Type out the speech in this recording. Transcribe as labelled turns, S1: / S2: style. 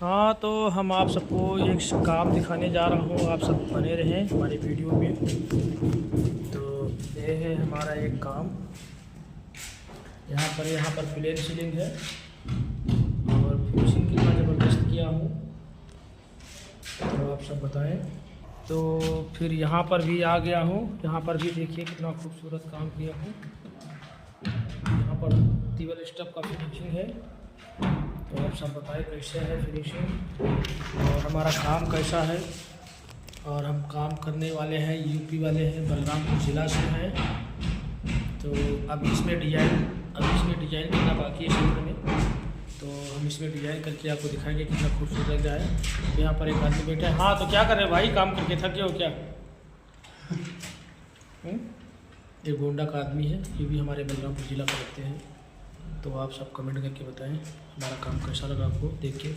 S1: हाँ, तो हम आप सबको एक काम दिखाने जा रहा हूँ, आप सब बने रहें हमारी वीडियो में। तो ये है हमारा एक काम। यहाँ पर प्लेन सीलिंग है और फिनिशिंग कितना ज़बरदस्त किया हूँ तो आप सब बताएं। तो फिर यहाँ पर भी आ गया हूँ, यहाँ पर भी देखिए कितना खूबसूरत काम किया हूँ। यहाँ पर टेबल स्टफ का फिनिशिंग है, तो आप सब बताएं कैसे है फिनिशिंग और हमारा काम कैसा है। और हम काम करने वाले हैं, यूपी वाले हैं, बलरामपुर ज़िला से हैं। तो अब इसमें डिज़ाइन करना बाकी है क्षेत्र में, तो हम इसमें डिज़ाइन करके आपको दिखाएंगे कितना खूबसूरत लग रहा है। यहाँ पर एक आदमी बैठा है। हाँ, तो क्या कर रहे हैं भाई, काम करके थके हो क्या? ये गोंडा का आदमी है, ये भी हमारे बलरामपुर ज़िला का लगते हैं। तो आप सब कमेंट करके बताएं हमारा काम कैसा लगा आपको देख के।